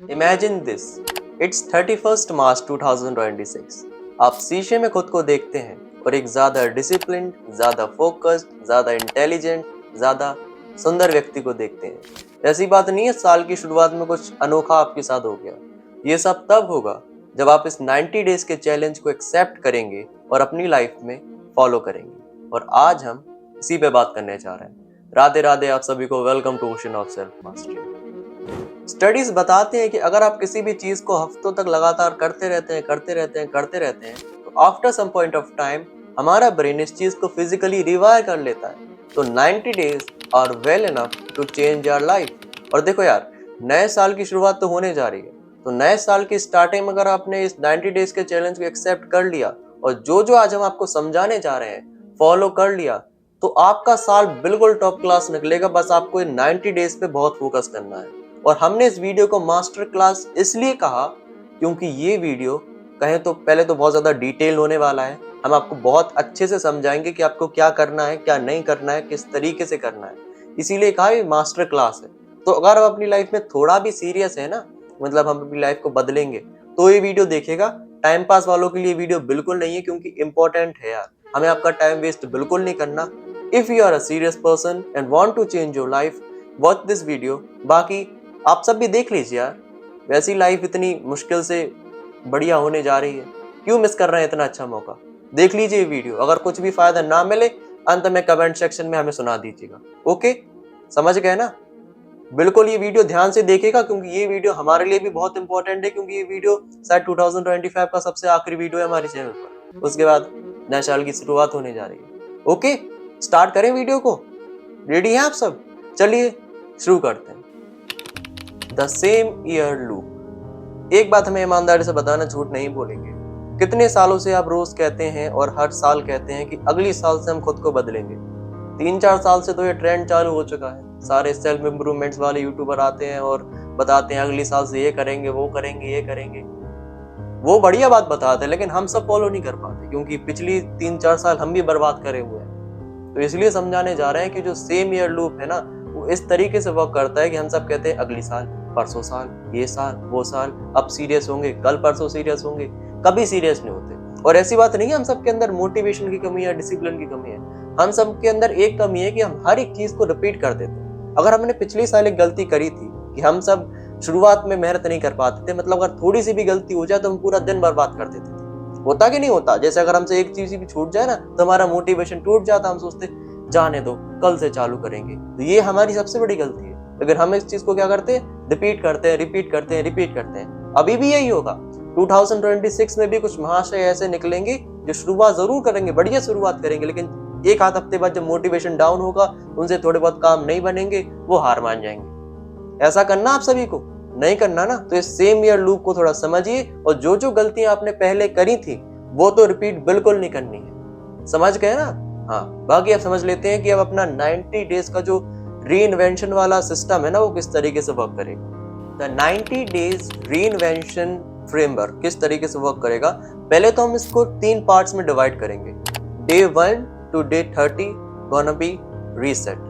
Imagine this, it's 31st मार्च 2026। आप शीशे में खुद को देखते हैं और एक ज्यादा डिसिप्लिन्ड, ज्यादा फोकस्ड, ज्यादा इंटेलिजेंट, ज्यादा सुंदर व्यक्ति को देखते हैं। ऐसी बात नहीं है साल की शुरुआत में कुछ अनोखा आपके साथ हो गया। ये सब तब होगा जब आप इस 90 डेज के चैलेंज को एक्सेप्ट करेंगे और अपनी लाइफ में फॉलो करेंगे। और आज हम इसी पे बात करने जा रहे हैं। राधे राधे आप सभी को, welcome to Ocean of Self Mastery. Studies बताते हैं कि अगर आप किसी भी चीज को हफ्तों तक लगातार करते रहते हैं तो after some point of time हमारा ब्रेन इस चीज को फिजिकली रिवायर कर लेता है। तो 90 days are well enough to change your life. और देखो यार, नए साल की शुरुआत तो होने जा रही है, तो नए साल की स्टार्टिंग में अगर आपने इस 90 डेज के चैलेंज को एक्सेप्ट कर लिया और जो आज हम आपको समझाने जा रहे हैं फॉलो कर लिया, तो आपका साल बिल्कुल टॉप क्लास निकलेगा। बस आपको इन 90 डेज पे बहुत फोकस करना है। और हमने इस वीडियो को मास्टर क्लास इसलिए कहा क्योंकि ये वीडियो कहें तो पहले तो बहुत ज्यादा डिटेल होने वाला है। हम आपको बहुत अच्छे से समझाएंगे कि आपको क्या करना है, क्या नहीं करना है, किस तरीके से करना है। इसीलिए कहा ये मास्टर क्लास है। तो अगर आप अपनी लाइफ में थोड़ा भी सीरियस है ना, मतलब हम अपनी लाइफ को बदलेंगे, तो ये वीडियो देखेगा। टाइम पास वालों के लिए वीडियो बिल्कुल नहीं है, क्योंकि इंपॉर्टेंट है यार। हमें आपका टाइम वेस्ट बिल्कुल नहीं करना। If you are a serious person and want to change your life, watch this video. बाकी आप सब भी देख लीजिए यार, वैसी लाइफ इतनी मुश्किल से बढ़िया होने जा रही है, क्यों मिस कर रहे हैं इतना अच्छा मौका। देख लीजिए वीडियो, अगर कुछ भी फायदा ना मिले अंत में कमेंट सेक्शन में हमें सुना दीजिएगा। ओके, समझ गए ना? बिल्कुल ये वीडियो ध्यान से देखेगा, क्योंकि ये वीडियो हमारे लिए भी बहुत इंपॉर्टेंट है, क्योंकि ये वीडियो शायद 2025 का सबसे आखिरी वीडियो है हमारे चैनल पर। उसके बाद नए साल की शुरुआत होने जा रही है। ओके, स्टार्ट करें वीडियो को। रेडी हैं आप सब? चलिए शुरू करते हैं। The same year loop. एक बात हमें ईमानदारी से बताना, झूठ नहीं बोलेंगे। कितने सालों से आप रोज कहते हैं और हर साल कहते हैं कि अगली साल से हम खुद को बदलेंगे। 3-4 साल से तो ये ट्रेंड चालू हो चुका है। सारे सेल्फ इम्प्रूवमेंट्स वाले यूट्यूबर आते हैं और बताते हैं अगली साल से ये करेंगे, वो करेंगे, ये करेंगे। वो बढ़िया बात बताते हैं, लेकिन हम सब फॉलो नहीं कर पाते, क्योंकि पिछली 3-4 साल हम भी बर्बाद करे हुए हैं। तो इसलिए समझाने जा रहे हैं कि जो सेम ईयर लूप है ना, वो इस तरीके से वर्क करता है कि हम सब कहते हैं अगली साल, परसों साल, ये साल, वो साल, अब सीरियस होंगे, कल परसों सीरियस होंगे, कभी सीरियस नहीं होते। और ऐसी बात नहीं है हम सबके अंदर मोटिवेशन की कमी है, डिसिप्लिन की कमी है। हम सबके अंदर एक कमी है कि हम हर एक चीज को रिपीट कर देते हैं। अगर हमने पिछली साल एक गलती करी थी कि हम सब शुरुआत में मेहनत नहीं कर पाते थे, मतलब अगर थोड़ी सी भी गलती हो जाए तो हम पूरा दिन बर्बाद कर देते थे। होता कि नहीं होता? जैसे अगर हमसे एक चीज भी छूट जाए ना, तो हमारा मोटिवेशन टूट जाता। हम सोचते जाने दो, कल से चालू करेंगे। तो ये हमारी सबसे बड़ी गलती है। अगर हम इस चीज को क्या करते हैं, रिपीट करते हैं, रिपीट करते हैं, रिपीट करते हैं। अभी भी यही होगा। 2026 में भी कुछ महाशय ऐसे निकलेंगे जो शुरुआत जरूर करेंगे, बढ़िया शुरुआत करेंगे, लेकिन एक आध हफ्ते बाद जब मोटिवेशन डाउन होगा, उनसे थोड़े बहुत काम नहीं बनेंगे, वो हार मान जाएंगे। ऐसा करना आप सभी को नहीं करना ना। तो इस सेम ईयर लूप को थोड़ा समझिए, और जो जो गलतियां आपने पहले करी थी वो तो रिपीट बिल्कुल नहीं करनी है। समझ गए ना? हाँ, बाकी आप समझ लेते हैं कि अब अपना 90 डेज का जो री इन्वेंशन वाला सिस्टम है ना, वो किस तरीके से वर्क करेगा। द 90 डेज री इन्वेंशन फ्रेमवर्क किस तरीके से वर्क करेगा। पहले तो हम इसको 3 पार्ट्स में डिवाइड करेंगे। Day 1 to day 30 gonna be reset,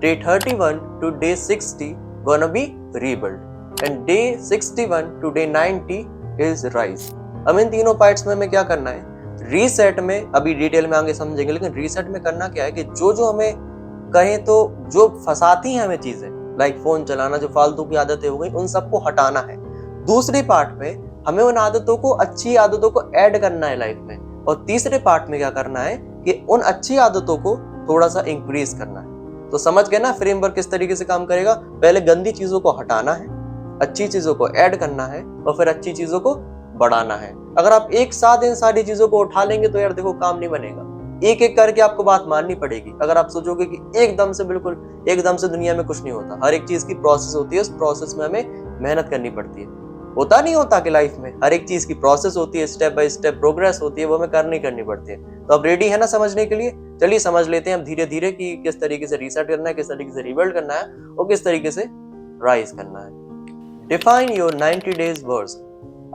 day 31 to day 60 gonna be rebuild, and day 61 to day 90 is rise। अब इन तीनों पार्ट्स में हमें क्या करना है? रीसेट में अभी डिटेल में आगे समझेंगे, लेकिन रीसेट में करना क्या है कि जो हमें कहें तो जो फंसाती हैं हमें चीजें, लाइक फोन चलाना, जो फालतू की आदतें हो गई, उन सबको हटाना है। दूसरे पार्ट में हमें उन आदतों को, अच्छी आदतों को ऐड करना है लाइफ में। और तीसरे पार्ट में क्या करना है कि उन अच्छी आदतों को थोड़ा सा इंक्रीज करना है। तो समझ गए ना फ्रेमवर्क किस तरीके से काम करेगा। पहले गंदी चीजों को हटाना है, अच्छी चीजों को ऐड करना है, और फिर अच्छी चीजों को बढ़ाना है। अगर आप एक साथ इन सारी चीजों को उठा लेंगे तो यार देखो काम नहीं बनेगा। एक एक करके आपको बात माननी पड़ेगी। अगर आप सोचोगे कि एकदम से, बिल्कुल एकदम से दुनिया में कुछ नहीं होता। हर एक चीज की प्रोसेस होती है, उस प्रोसेस में हमें मेहनत करनी पड़ती है। होता नहीं होता कि लाइफ में हर एक चीज की प्रोसेस होती है, स्टेप बाय स्टेप प्रोग्रेस होती है, वो हमें करनी पड़ती है। तो अब रेडी है ना समझने के लिए? चलिए समझ लेते हैं अब धीरे धीरे कि किस तरीके से रीसेट करना है, किस तरीके से रिबिल्ड करना है, और किस तरीके से राइज करना है। Define your 90 days words.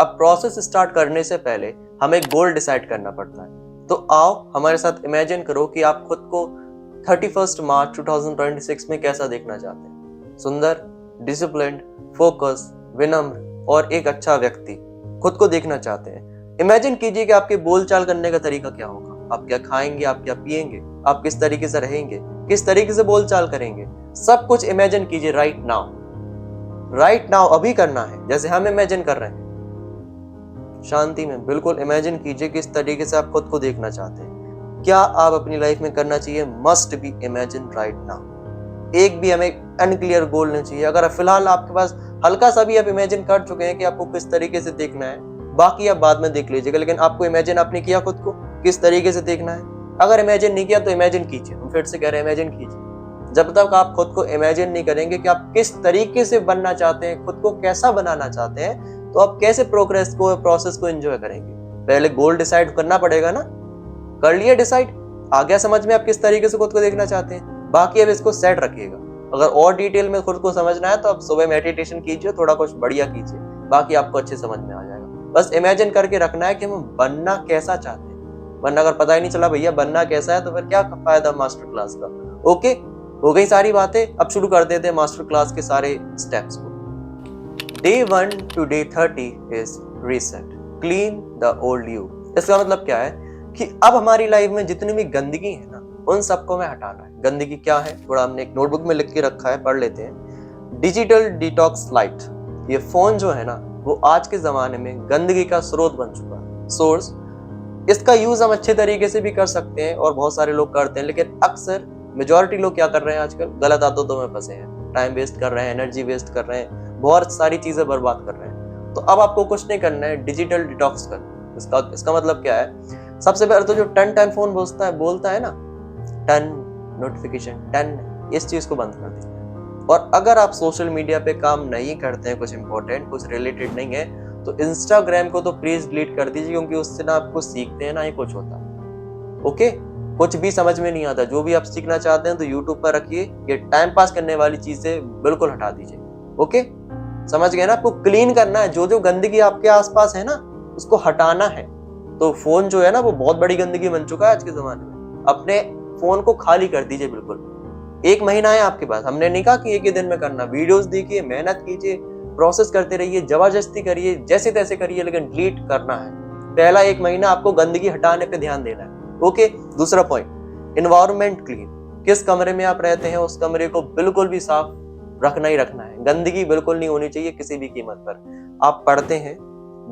अब प्रोसेस स्टार्ट करने से पहले हमें गोल डिसाइड करना पड़ता है। तो आओ हमारे साथ इमेजिन करो कि आप खुद को 31 मार्च 2026 में कैसा देखना चाहते हैं। सुंदर, डिसिप्लिन्ड, फोकस, विनम्र, और एक अच्छा व्यक्ति खुद को देखना चाहते हैं, इमेजिन कीजिए कि आपके बोलचाल करने का तरीका क्या होगा, आप क्या खाएंगे, आप क्या पिएंगे, आप किस तरीके से रहेंगे, किस तरीके से बोलचाल करेंगे, सब कुछ इमेजिन कीजिए राइट नाउ, अभी करना है जैसे हम इमेजिन कर रहे हैं। शांति में बिल्कुल इमेजिन कीजिए किस तरीके से आप खुद को देखना चाहते हैं, क्या आप अपनी लाइफ में करना चाहिए, must be imagine right now. एक भी हमें अनक्लियर गोल नहीं चाहिए। अगर फिलहाल आपके पास हल्का सा भी आप इमेजिन कर चुके हैं कि आपको किस तरीके से देखना है, बाकी आप बाद में देख लीजिएगा, लेकिन आपको इमेजिन आपने किया खुद को किस तरीके से देखना है। अगर इमेजिन नहीं किया तो इमेजिन कीजिए, हम फिर से कह रहे हैं इमेजिन कीजिए। जब तक आप खुद को इमेजिन नहीं करेंगे कि आप किस तरीके से बनना चाहते हैं, खुद को कैसा बनाना चाहते हैं, तो आप कैसे प्रोसेस को एंजॉय करेंगे। पहले गोल डिसाइड करना पड़ेगा ना, कर लिया डिसाइड, आ गया समझ में आप किस तरीके से खुद को देखना चाहते हैं, बाकी अब इसको सेट रखिएगा। अगर और डिटेल में खुद को समझना है तो आप सुबह मेडिटेशन कीजिए, थोड़ा कुछ बढ़िया कीजिए, बाकी आपको अच्छे समझ में आ जाएगा। बस इमेजिन करके रखना है कि हम बनना कैसा चाहते हैं, वरना अगर पता ही नहीं चला भैया बनना कैसा है तो फिर क्या फायदा मास्टर क्लास का। ओके, हो गई सारी बातें, अब शुरू कर देते हैं मास्टर क्लास के सारे स्टेप्स को। Day 1 to day 30 is reset, clean the old you। इसका मतलब क्या है कि अब हमारी लाइफ में जितनी भी गंदगी है ना, उन सबको हमें हटाना है। गंदगी क्या है, थोड़ा हमने एक नोटबुक में लिख के रखा है, पढ़ लेते हैं। डिजिटल डिटॉक्स लाइट, ये फोन जो है ना वो आज के जमाने में गंदगी का स्रोत बन चुका है, सोर्स। इसका यूज हम अच्छे तरीके से भी कर सकते हैं और बहुत सारे लोग करते हैं, लेकिन अक्सर मेजॉरिटी लोग क्या कर रहे हैं आजकल, गलत आदतों में फंसे हैं, टाइम वेस्ट कर रहे हैं, एनर्जी वेस्ट कर रहे हैं, बहुत सारी चीजें बर्बाद कर रहे हैं। तो अब आपको कुछ नहीं करना है, डिजिटल डिटॉक्स करना। इसका मतलब क्या है, सबसे पहले तो जो टन फोन बोलता है ना, टन नोटिफिकेशन, टन, इस चीज को बंद कर दीजिए। और अगर आप सोशल मीडिया पे काम नहीं करते हैं, कुछ इंपॉर्टेंट, कुछ रिलेटेड नहीं है, तो इंस्टाग्राम को तो प्लीज डिलीट कर दीजिए, क्योंकि उससे ना आपको सीखते हैं ना ही कुछ होता। ओके, कुछ भी समझ में नहीं आता। जो भी आप सीखना चाहते हैं तो यूट्यूब पर रखिए, ये टाइम पास करने वाली चीजें बिल्कुल हटा दीजिए। ओके, समझ गए ना, आपको क्लीन करना है, जो जो गंदगी आपके आसपास है ना उसको हटाना है। तो फोन जो है ना वो बहुत बड़ी गंदगी बन चुका है आज के जमाने में। अपने फोन को खाली कर दीजिए बिल्कुल। 1 महीना है आपके पास, हमने नहीं कहा कि एक ही दिन में करना। वीडियोस देखिए, मेहनत कीजिए, प्रोसेस करते रहिए, जबरदस्ती करिए, जैसे तैसे करिए, लेकिन डिलीट करना है। पहला 1 महीना आपको गंदगी हटाने पे ध्यान देना है। ओके, दूसरा पॉइंट, एनवायरनमेंट क्लीन। किस कमरे में आप रहते हैं उस कमरे को बिल्कुल भी साफ रखना ही रखना है। गंदगी बिल्कुल नहीं होनी चाहिए किसी भी कीमत पर। आप पढ़ते हैं,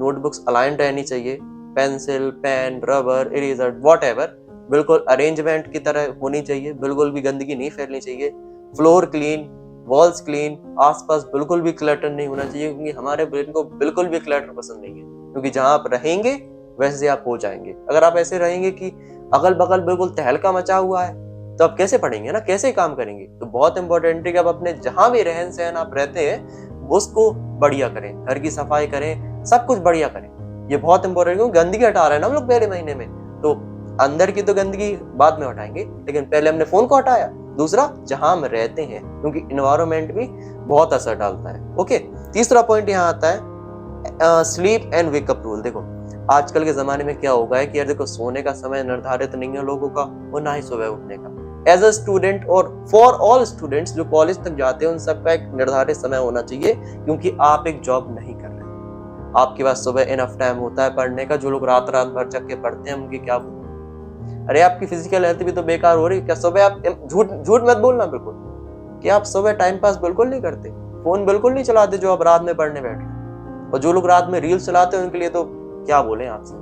नोटबुक्स अलाइन रहनी चाहिए, pencil, pen, rubber, eraser, whatever बिल्कुल अरेंजमेंट की तरह होनी चाहिए, बिल्कुल भी गंदगी नहीं फैलनी चाहिए। फ्लोर क्लीन, वॉल्स क्लीन, आसपास बिल्कुल भी क्लटर नहीं होना चाहिए, क्योंकि हमारे ब्रेन को बिल्कुल भी क्लटर पसंद नहीं है। क्योंकि जहां आप रहेंगे वैसे आप हो जाएंगे। अगर आप ऐसे रहेंगे कि अगल बगल बिल्कुल तहलका मचा हुआ है, तो आप कैसे पढ़ेंगे ना, कैसे काम करेंगे। तो बहुत इंपॉर्टेंट है कि आप अपने जहां भी रहन सहन आप रहते हैं उसको बढ़िया करें, घर की सफाई करें, सब कुछ बढ़िया करें। ये बहुत इंपॉर्टेंट है, क्योंकि गंदगी हटा रहे हैं ना हम लोग पहले महीने में, तो अंदर की तो गंदगी बाद में हटाएंगे, लेकिन पहले हमने फोन को हटाया। दूसरा, जहां हम रहते हैं, क्योंकि इन्वायरमेंट भी बहुत असर डालता है। ओके, तीसरा पॉइंट यहाँ आता है स्लीप एंड वेकअप रूल। देखो आजकल के जमाने में क्या होगा है कि यार देखो, सोने का समय निर्धारित नहीं है लोगों का, और ना ही सुबह उठने का। एज अ स्टूडेंट और फॉर ऑल स्टूडेंट्स जो कॉलेज तक जाते हैं, उन सबका एक निर्धारित समय होना चाहिए, क्योंकि आप एक जॉब नहीं कर रहे। आपके पास सुबह इनफ टाइम होता है पढ़ने का। जो लोग रात भर जग के पढ़ते हैं उनकी क्या बोलूं। अरे आपकी फिजिकल हेल्थ भी तो बेकार हो रही। क्या सुबह आप झूठ मत बोलना बिल्कुल कि आप सुबह टाइम पास बिल्कुल नहीं करते, फोन बिल्कुल नहीं चलाते जो आप रात में पढ़ने बैठ रहे। और जो लोग रात में रील्स चलाते हैं उनके लिए तो क्या बोले आपसे।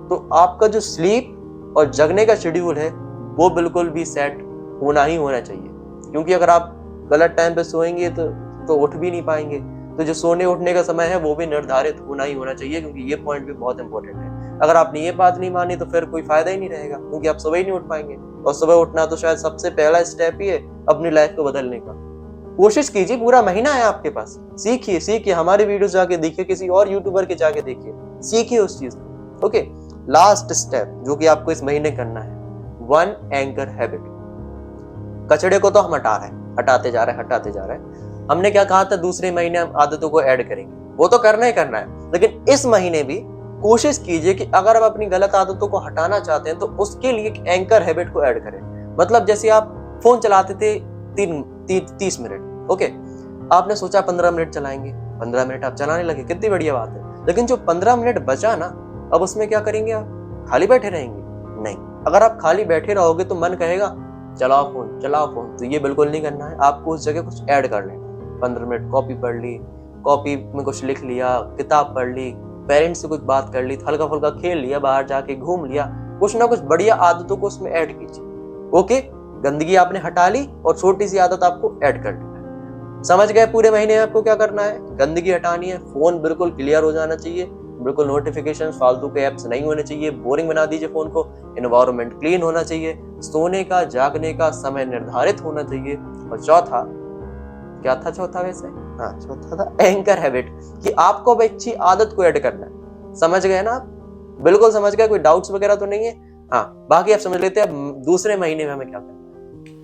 तो आपका जो स्लीप और जगने का शेड्यूल है वो बिल्कुल भी सेट होना ही होना चाहिए, क्योंकि अगर आप गलत टाइम पे सोएंगे तो उठ भी नहीं पाएंगे। तो जो सोने उठने का समय है वो भी निर्धारित होना ही होना चाहिए, क्योंकि ये पॉइंट भी बहुत इंपॉर्टेंट है। अगर आपने ये बात नहीं मानी तो फिर कोई फायदा ही नहीं रहेगा, क्योंकि आप सुबह ही नहीं उठ पाएंगे। और सुबह उठना तो शायद सबसे पहला स्टेप ही है अपनी लाइफ को बदलने का। कोशिश कीजिए, पूरा महीना है आपके पास, सीखिए, हमारे वीडियो जाके देखिए, किसी और यूट्यूबर के जाके देखिए, सीखिए उस चीज को। ओके, लास्ट स्टेप जो कि आपको इस महीने करना है, 1 एंकर हैबिट। कचड़े को तो हम हटाते जा रहे हैं। हमने क्या कहा था, दूसरे महीने हम आदतों को ऐड करेंगे, वो तो करना ही करना है। लेकिन इस महीने भी कोशिश कीजिए कि अगर आप अपनी गलत आदतों को हटाना चाहते हैं तो उसके लिए एक एंकर हैबिट को ऐड करें। मतलब जैसे आप फोन चलाते थे 30 मिनट, ओके, आपने सोचा 15 मिनट चलाएंगे, 15 मिनट आप चलाने लगे, कितनी बढ़िया बात है। लेकिन जो 15 मिनट बचा ना, अब उसमें क्या करेंगे आप? खाली बैठे रहेंगे? नहीं। अगर आप खाली बैठे रहोगे तो मन कहेगा चलाओ फोन चलाओ फोन, तो ये बिल्कुल नहीं करना है। आपको उस जगह कुछ ऐड कर लेना। 15 मिनट कॉपी पढ़ ली, कॉपी में कुछ लिख लिया, किताब पढ़ ली, पेरेंट्स से कुछ बात कर ली, हल्का फुल्का खेल लिया, बाहर जाके घूम लिया, कुछ ना कुछ बढ़िया आदतों को उसमें ऐड कीजिए। ओके, गंदगी आपने हटा ली और छोटी सी आदत आपको ऐड कर ली। समझ गए पूरे महीने आपको क्या करना है? गंदगी हटानी है, फोन बिल्कुल क्लियर हो जाना चाहिए, बिल्कुल नोटिफिकेशन फालतू के ऐप्स नहीं होने चाहिए, बोरिंग बना दीजिए फोन को, एनवायरनमेंट क्लीन होना चाहिए, सोने का जागने का समय निर्धारित होना चाहिए। और चौथा, क्या था चौथा वैसे? हाँ, चौथा था एंकर हैबिट, कि आपको अब अच्छी आदत को ऐड करना है। समझ गए ना आप? बिल्कुल समझ गए, कोई डाउट्स वगैरह तो नहीं है? हाँ, बाकी आप समझ लेते हैं दूसरे महीने में हमें क्या करना है।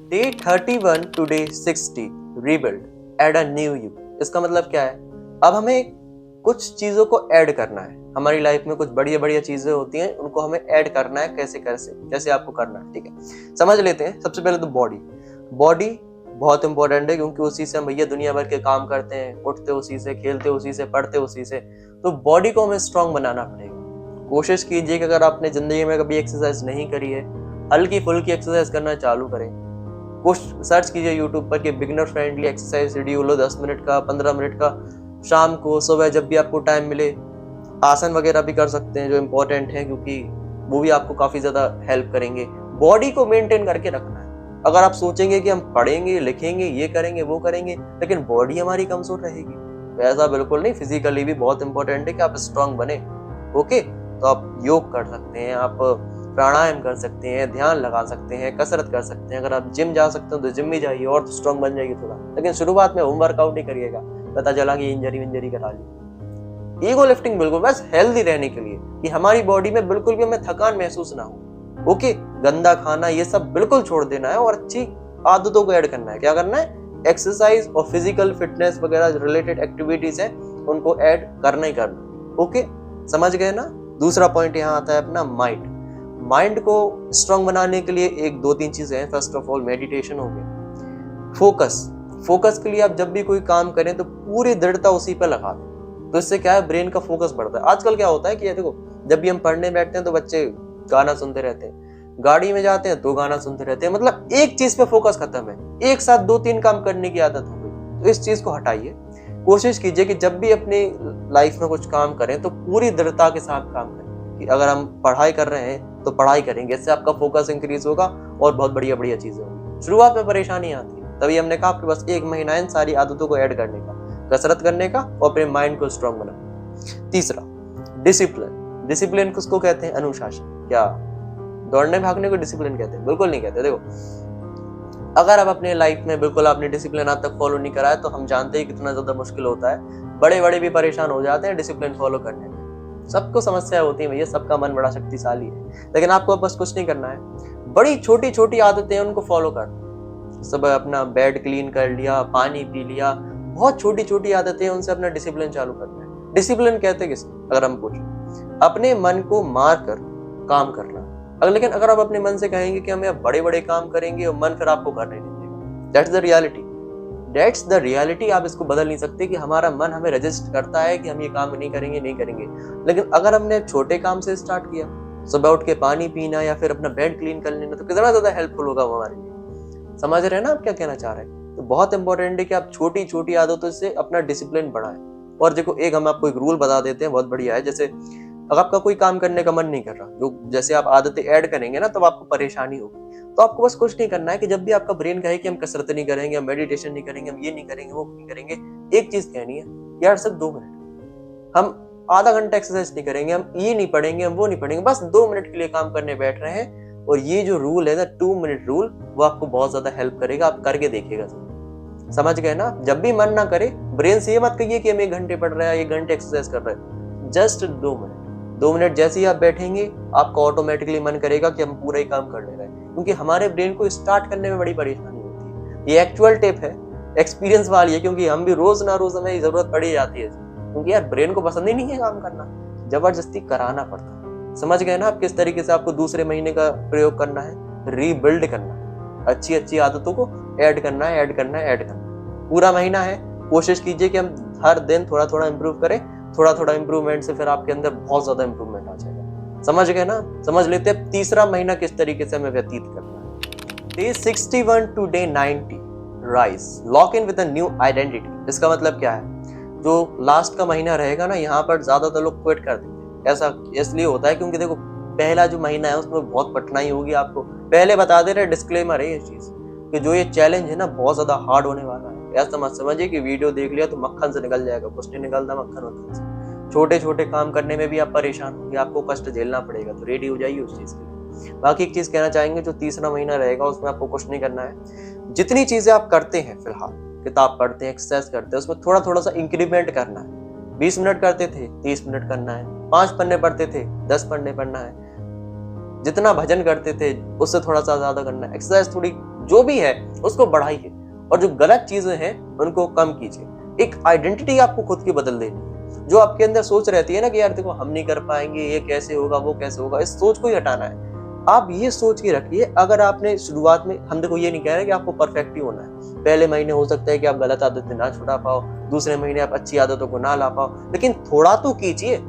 Day 31 to day 60 rebuild and a new you. इसका मतलब क्या है? अब हमें कुछ चीजों को ऐड करना है हमारी लाइफ में। कुछ बढ़िया बढ़िया चीजें होती हैं, उनको हमें ऐड करना है। कैसे कैसे कैसे आपको करना है, ठीक है, समझ लेते हैं। सबसे पहले तो बॉडी बहुत इंपॉर्टेंट है, क्योंकि उसी से हम भैया दुनिया भर के काम करते हैं, उठते उसी से, खेलते उसी से, पढ़ते उसी से। तो बॉडी को हमें स्ट्रांग बनाना पड़ेगा। कोशिश कीजिए कि अगर आपने जिंदगी में कभी एक्सरसाइज नहीं करी है, हल्की फुल्की एक्सरसाइज करना चालू करें। कुछ सर्च कीजिए यूट्यूब पर कि बिगिनर फ्रेंडली एक्सरसाइज शेड्यूल लो, 10 मिनट का, 15 मिनट का, शाम को, सुबह, जब भी आपको टाइम मिले। आसन वगैरह भी कर सकते हैं जो इम्पोर्टेंट है, क्योंकि वो भी आपको काफी ज्यादा हेल्प करेंगे। बॉडी को मेंटेन करके रखना है। अगर आप सोचेंगे कि हम पढ़ेंगे, लिखेंगे, ये करेंगे, वो करेंगे, लेकिन बॉडी हमारी कमजोर रहेगी, तो ऐसा बिल्कुल नहीं। फिजिकली भी बहुत इंपॉर्टेंट है कि आप स्ट्रांग बने। ओके, तो आप योग कर सकते हैं, आप प्राणायाम कर सकते हैं, ध्यान लगा सकते हैं, कसरत कर सकते हैं। अगर आप जिम जा सकते हो तो जिम भी जाइए और स्ट्रांग बन जाएगी थोड़ा। लेकिन शुरुआत में होम वर्कआउट ही करिएगा, पता चला कि इंजरी करा ली। ईगो लिफ्टिंग बिल्कुल बस हेल्दी रहने के लिए, कि हमारी बॉडी में बिल्कुल भी हमें थकान महसूस ना हो। ओके, गंदा खाना ये सब बिल्कुल छोड़ देना है और अच्छी आदतों को ऐड करना है। क्या करना है? एक्सरसाइज और फिजिकल फिटनेस वगैरह रिलेटेड एक्टिविटीज है, उनको ऐड करना ही करना। ओके, समझ गए ना? दूसरा पॉइंट यहाँ आता है अपना माइंड को स्ट्रांग बनाने के लिए एक दो तीन चीजें हैं। फर्स्ट ऑफ ऑल मेडिटेशन हो गया। फोकस के लिए आप जब भी कोई काम करें तो पूरी दृढ़ता उसी पर लगा दें, तो इससे क्या है, ब्रेन का फोकस बढ़ता है। आजकल क्या होता है कि देखो, जब भी हम पढ़ने बैठते हैं तो बच्चे गाना सुनते रहते हैं, गाड़ी में जाते हैं तो गाना सुनते रहते हैं, मतलब एक चीज पे फोकस खत्म है, एक साथ 2-3 काम करने की आदत हो गई। तो इस चीज को हटाइए। कोशिश कीजिए कि जब भी अपनी लाइफ में कुछ काम करें तो पूरी दृढ़ता के साथ काम करें, कि अगर हम पढ़ाई कर रहे हैं तो पढ़ाई करेंगे, इससे आपका फोकस इंक्रीज होगा और बहुत बढ़िया बढ़िया चीजें होंगी। शुरुआत में परेशानी आती है, तभी हमने कहा आपके पास 1 महीना इन सारी आदतों को ऐड करने का, कसरत करने का और अपने माइंड को स्ट्रांग बनाने। तीसरा, डिसिप्लिन किसको कहते हैं? अनुशासन। क्या दौड़ने भागने को डिसिप्लिन कहते हैं? बिल्कुल नहीं कहते। देखो, अगर आप अपने लाइफ में बिल्कुल आपने डिसिप्लिन आज तक फॉलो नहीं करा है तो हम जानते हैं कितना ज्यादा मुश्किल होता है। बड़े बड़े भी परेशान हो जाते हैं डिसिप्लिन फॉलो करने में। सबको समस्या होती है भैया, सबका मन बड़ा शक्तिशाली है। लेकिन आपको बस कुछ नहीं करना है, बड़ी छोटी छोटी आदतें हैं उनको फॉलो करना। सुबह अपना बेड क्लीन कर लिया, पानी पी लिया, बहुत छोटी छोटी आदतें हैं, उनसे अपना डिसिप्लिन चालू करना है। डिसिप्लिन कहते हैं किसे? अगर हम पूछें, अपने मन को मार कर काम करना। लेकिन अगर आप अपने मन से कहेंगे कि हम अब बड़े बड़े काम करेंगे और मन फिर आपको करने नहीं देगा, दैट्स द रियलिटी। आप इसको बदल नहीं सकते कि हमारा मन हमें रजिस्ट करता है कि हम ये काम नहीं करेंगे। लेकिन अगर हमने छोटे काम से स्टार्ट किया, सुबह उठ के पानी पीना या फिर अपना बेड क्लीन कर लेना, तो कितना ज्यादा हेल्पफुल होगा वो हमारे लिए। समझ रहे हैं ना आप क्या कहना चाह रहे हैं? तो बहुत इंपॉर्टेंट है कि आप छोटी छोटी आदतों से अपना डिसिप्लिन बढ़ाएं। और देखो, हम आपको एक रूल बता देते हैं, बहुत बढ़िया है। जैसे अगर आपका कोई काम करने का मन नहीं कर रहा, जो जैसे आप आदतें ऐड करेंगे ना, तब आपको परेशानी होगी। तो आपको बस कुछ नहीं करना है कि जब भी आपका ब्रेन कहे कि हम कसरत नहीं करेंगे, हम मेडिटेशन नहीं करेंगे, हम ये नहीं करेंगे, वो नहीं करेंगे, एक चीज कहनी है, यार सिर्फ 2 मिनट, हम आधा घंटा एक्सरसाइज नहीं करेंगे, हम ये नहीं पढ़ेंगे, हम वो नहीं पढ़ेंगे, बस 2 मिनट के लिए काम करने बैठ रहे हैं। और ये जो रूल है ना, 2 मिनट रूल, वो आपको बहुत ज्यादा हेल्प करेगा। आप करके देखिएगा। समझ गए ना? जब भी मन ना करे, ब्रेन से ये मत कहिए कि हम 1 घंटे पढ़ रहे हैं, 1 घंटे एक्सरसाइज कर रहे हैं, जस्ट 2 मिनट जैसे ही आप बैठेंगे, आपका ऑटोमेटिकली मन करेगा कि हम पूरा ही काम कर ले रहे हैं। क्योंकि हमारे ब्रेन को स्टार्ट करने में बड़ी परेशानी होती है। ये एक्चुअल टिप है, एक्सपीरियंस वाली है, क्योंकि हम भी रोज ना रोज हमें जरूरत पड़ी जाती है, क्योंकि यार ब्रेन को पसंद ही नहीं है काम करना, जबरदस्ती कराना पड़ता है। समझ गए ना आप किस तरीके से आपको दूसरे महीने का प्रयोग करना है? रीबिल्ड करना है, अच्छी अच्छी आदतों को ऐड करना है। पूरा महीना है, कोशिश कीजिए कि हम हर दिन थोड़ा थोड़ा इंप्रूव करें, थोड़ा थोड़ा इंप्रूवमेंट से फिर आपके अंदर बहुत ज्यादा इंप्रूवमेंट आ जाएगा। समझ गए ना? समझ लेते हैं तीसरा महीना किस तरीके से हमें व्यतीत करना है। Day 61 to day 90 rise, lock in with a new identity. इसका मतलब क्या है? जो लास्ट का महीना रहेगा ना, यहाँ पर ज्यादातर लोग क्विट कर देते हैं। ऐसा इसलिए होता है क्योंकि देखो पहला जो महीना है उसमें बहुत कठिनाई होगी आपको। पहले बता दे रहे, डिस्क्लेमर है ये चीज कि जो ये चैलेंज है ना बहुत ज्यादा हार्ड होने वाला है। ऐसा मत समझिए कि वीडियो देख लिया तो मक्खन से निकल जाएगा, कुछ नहीं निकलता मक्खन वक्खन से। छोटे छोटे काम करने में भी आप परेशान होंगे, आपको कष्ट झेलना पड़ेगा, तो रेडी हो जाइए उस चीज के लिए। बाकी एक चीज कहना चाहेंगे, जो तीसरा महीना रहेगा उसमें आपको कुछ नहीं करना है। जितनी चीजें आप करते हैं फिलहाल, किताब पढ़ते हैं, एक्सरसाइज करते हैं, उसमें थोड़ा थोड़ा सा इंक्रीमेंट करना है। 20 मिनट करते थे 30 मिनट करना है, 5 पन्ने पढ़ते थे 10 पन्ने पढ़ना है, जितना भजन करते थे उससे थोड़ा सा ज्यादा करना है। एक्सरसाइज थोड़ी जो भी है उसको बढ़ाइए, और जो गलत चीजें हैं उनको कम कीजिए। एक आइडेंटिटी आपको खुद की बदल देनी है। जो आपके अंदर सोच रहती है ना कि यार देखो हम नहीं कर पाएंगे, ये कैसे होगा, वो कैसे होगा, इस सोच को ही हटाना है। आप ये सोच के रखिए, अगर आपने शुरुआत में, हम देखो ये नहीं कह रहे कि आपको परफेक्ट ही होना है। पहले महीने हो सकता है कि आप गलत आदतें ना छुड़ा पाओ, दूसरे महीने आप अच्छी आदतों को ना ला पाओ, लेकिन थोड़ा तो कीजिए।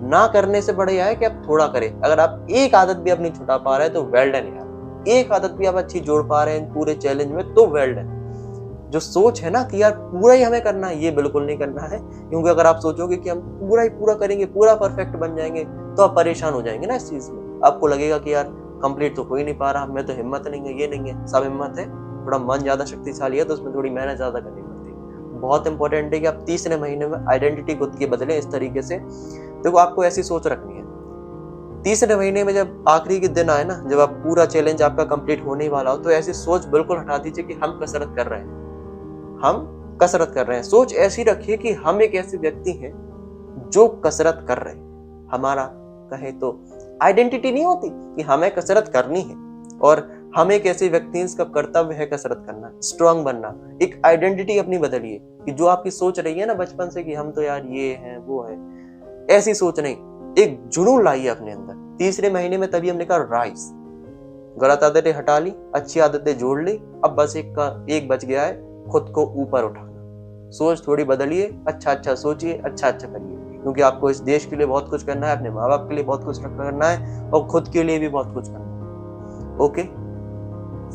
ना करने से बढ़िया है कि आप थोड़ा करें। अगर आप एक आदत भी अपनी छुटा पा रहे हैं तो वेल डन यार। एक आदत भी आप अच्छी जोड़ पा रहे हैं पूरे चैलेंज में तो वेल डन। जो सोच है ना कि यार पूरा ही हमें करना है, ये बिल्कुल नहीं करना है। क्योंकि अगर आप सोचोगे कि हम पूरा ही पूरा करेंगे, पूरा परफेक्ट बन जाएंगे, तो आप परेशान हो जाएंगे ना इस चीज में। आपको लगेगा कि यार कंप्लीट तो हो ही नहीं पा रहा, हमें तो हिम्मत नहीं है, ये नहीं है। सब हिम्मत है, थोड़ा मन ज्यादा शक्तिशाली है तो उसमें थोड़ी मेहनत ज्यादा करनी पड़ती है। बहुत इंपॉर्टेंट है कि आप तीसरे महीने में आइडेंटिटी खुद की बदलें इस तरीके से। देखो आपको ऐसी सोच रखनी है, तीसरे महीने में जब आखिरी के दिन आए ना, जब आप पूरा चैलेंज आपका कंप्लीट होने वाला हो, तो ऐसी सोच बिल्कुल हटा दीजिए कि हम कसरत कर रहे हैं, हम कसरत कर रहे हैं। सोच ऐसी रखिए कि हम एक ऐसे व्यक्ति हैं जो कसरत कर रहे हैं। हमारा कहे तो आइडेंटिटी नहीं होती कि हमें कसरत करनी है, और हम एक ऐसे व्यक्ति हैं जिसका कर्तव्य है कसरत करना, स्ट्रांग बनना। एक आइडेंटिटी अपनी बदलिए कि जो आपकी सोच रही है ना बचपन से कि हम तो यार ये हैं वो है, ऐसी सोच नहीं, एक जुनून लाइए अपने अंदर। तीसरे महीने में तभी हमने कहा राइज, गलत आदतें हटा ली, अच्छी आदतें जोड़ ली, अब बस एक बच गया है, खुद को ऊपर उठाना। सोच थोड़ी बदलिए, अच्छा अच्छा सोचिए, अच्छा अच्छा करिए, क्योंकि आपको इस देश के लिए बहुत कुछ करना है, अपने माँ बाप के लिए बहुत कुछ करना है, और खुद के लिए भी बहुत कुछ करना है। ओके,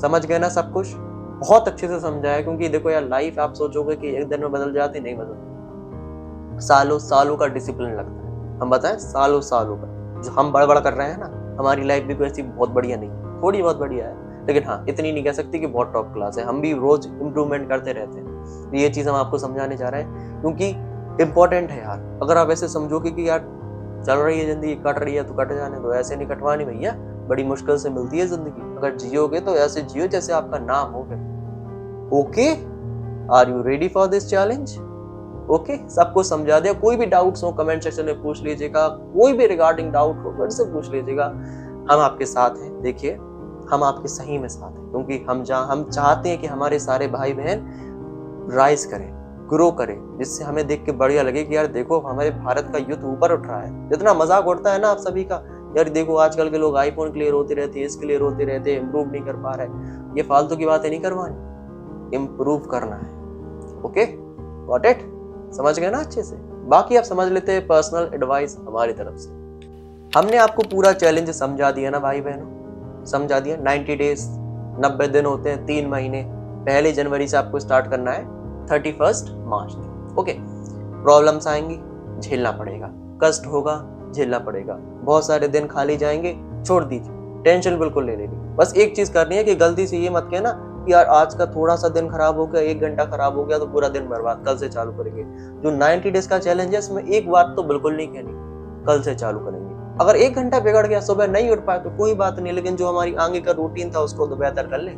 समझ गए ना सब कुछ? बहुत अच्छे से समझा है, क्योंकि देखो यार लाइफ आप सोचोगे कि एक दिन में बदल जाती, नहीं बदलती। सालों सालों का डिसिप्लिन लगता है। हम बताएं, सालों सालों का। जो हम बड़बड़ कर रहे हैं ना, हमारी लाइफ भी कोई ऐसी बहुत बढ़िया नहीं है, थोड़ी बहुत बढ़िया है, लेकिन हाँ इतनी नहीं कह सकती कि बहुत टॉप क्लास है। हम भी रोज इंप्रूवमेंट करते रहते हैं। ये चीज हम आपको समझाने जा रहे हैं क्योंकि इंपॉर्टेंट है यार। अगर आप ऐसे समझोगे कि यार चल रही है जिंदगी, कट रही है तो कट जाने दो, ऐसे नहीं कटवानी भैया, बड़ी मुश्किल से मिलती है जिंदगी। अगर जियोगे तो ऐसे जियो जैसे आपका नाम हो फिर। Okay, are you ready for this challenge? Okay, सबको समझा दिया। कोई भी डाउट्स हो कमेंट सेक्शन में पूछ लीजिएगा, कोई भी रिगार्डिंग डाउट हो फिर से पूछ लीजिएगा। हम आपके साथ हैं। देखिए हम आपके सही में साथ हैं, क्योंकि हम चाहते हैं कि हमारे सारे भाई बहन राइज करें, ग्रो करें, जिससे हमें देख के बढ़िया लगे कि यार देखो हमारे भारत का यूथ ऊपर उठ रहा है। जितना मजाक उड़ता है ना आप सभी का, यार देखो आजकल के लोग आईफोन के लिए रोते रहते हैं, इसके लिए रोते रहते हैं, इम्प्रूव नहीं कर पा रहे। ये फालतू की बातें नहीं करवानी, इम्प्रूव करना है। Okay, got it? समझ गए ना अच्छे से? बाकी आप समझ लेते हैं पर्सनल एडवाइस हमारी तरफ से। हमने आपको पूरा चैलेंज समझा दिया ना भाई बहनों, समझा दिया। 90 डेज, 90 दिन होते हैं, 3 महीने। 1 जनवरी से आपको स्टार्ट करना है 31 मार्च तक। ओके, प्रॉब्लम्स आएंगी, झेलना पड़ेगा, कष्ट होगा, झेलना पड़ेगा, बहुत सारे दिन खाली जाएंगे, छोड़ दीजिए, टेंशन बिल्कुल ले लेनी। बस एक चीज करनी है कि गलती से ये मत कहना कि यार आज का थोड़ा सा दिन खराब हो गया, 1 घंटा खराब हो गया तो पूरा दिन बर्बाद, कल से चालू करेंगे। जो 90 डेज का चैलेंज है इसमें एक बात तो बिल्कुल नहीं कहनी, कल से चालू करेंगे। अगर 1 घंटा बिगड़ गया, सुबह नहीं उठ पाए तो कोई बात नहीं, लेकिन जो हमारी आगे का रूटीन था उसको तो बेहतर कर ले।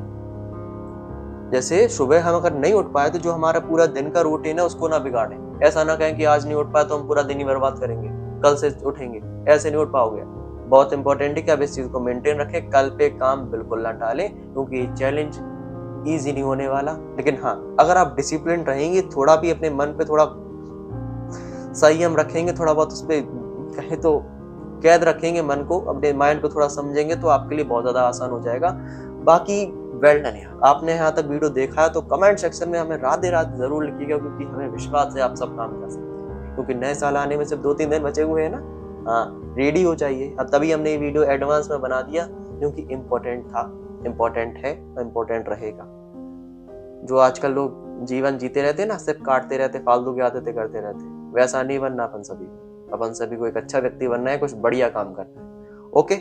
जैसे सुबह हम अगर नहीं उठ पाए तो जो हमारा पूरा दिन का रूटीन है उसको ना बिगाड़े। ऐसा ना कहें कि आज नहीं उठ पाए तो हम पूरा दिन ही बर्बाद करेंगे, कल से उठेंगे, ऐसे नहीं उठ पाओगे। बहुत इंपॉर्टेंट है कि आप इस चीज को मेंटेन रखें, कल पे काम बिल्कुल ना टालें, क्योंकि ये चैलेंज इजी नहीं होने वाला। लेकिन हाँ, अगर आप डिसिप्लिन रहेंगे, थोड़ा भी अपने मन पे थोड़ा संयम रखेंगे, थोड़ा बहुत उस पर कहे तो कैद रखेंगे मन को, अपने माइंड को थोड़ा समझेंगे, तो आपके लिए बहुत ज्यादा आसान हो जाएगा। बाकी वेल डन यार, आपने यहाँ तक वीडियो देखा है तो कमेंट सेक्शन में हमें राधे राधे जरूर लिखिएगा, क्योंकि हमें विश्वास है आप सब काम कर सकते हैं। क्योंकि नए साल आने में सिर्फ 2-3 दिन बचे हुए हैं ना। हाँ, रेडी हो जाइए। अब तभी हमने ये वीडियो एडवांस में बना दिया, क्योंकि इम्पोर्टेंट था, इम्पोर्टेंट है, इम्पोर्टेंट रहेगा। जो आजकल लोग जीवन जीते रहते हैं ना, सिर्फ काटते रहते, फालतू की आदतें करते रहते, वैसा नहीं बनना अपन सभी को। अपन सभी को एक अच्छा व्यक्ति बनना है, कुछ बढ़िया काम करना है। Okay,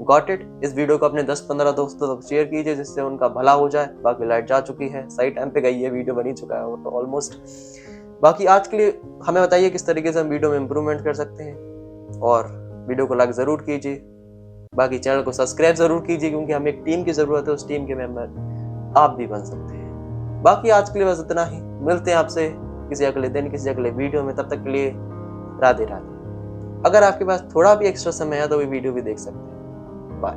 got it. इस वीडियो को अपने 10-15 दोस्तों तक शेयर कीजिए, जिससे उनका भला हो जाए। बाकी लाइट जा चुकी है, सही टाइम पे गई है, वीडियो बनी चुका है वो तो ऑलमोस्ट। बाकी आज के लिए हमें बताइए किस तरीके से हम वीडियो में इम्प्रूवमेंट कर सकते हैं, और वीडियो को लाइक जरूर कीजिए। बाकी चैनल को सब्सक्राइब जरूर कीजिए, क्योंकि हमें एक टीम की जरूरत है, उस टीम के मेंबर आप भी बन सकते हैं। बाकी आज के लिए बस इतना ही। मिलते हैं आपसे किसी अगले दिन, किसी अगले वीडियो में। तब तक के लिए राधे राधे। अगर आपके पास थोड़ा भी एक्स्ट्रा समय है तो भी वीडियो भी देख सकते हैं। बाय।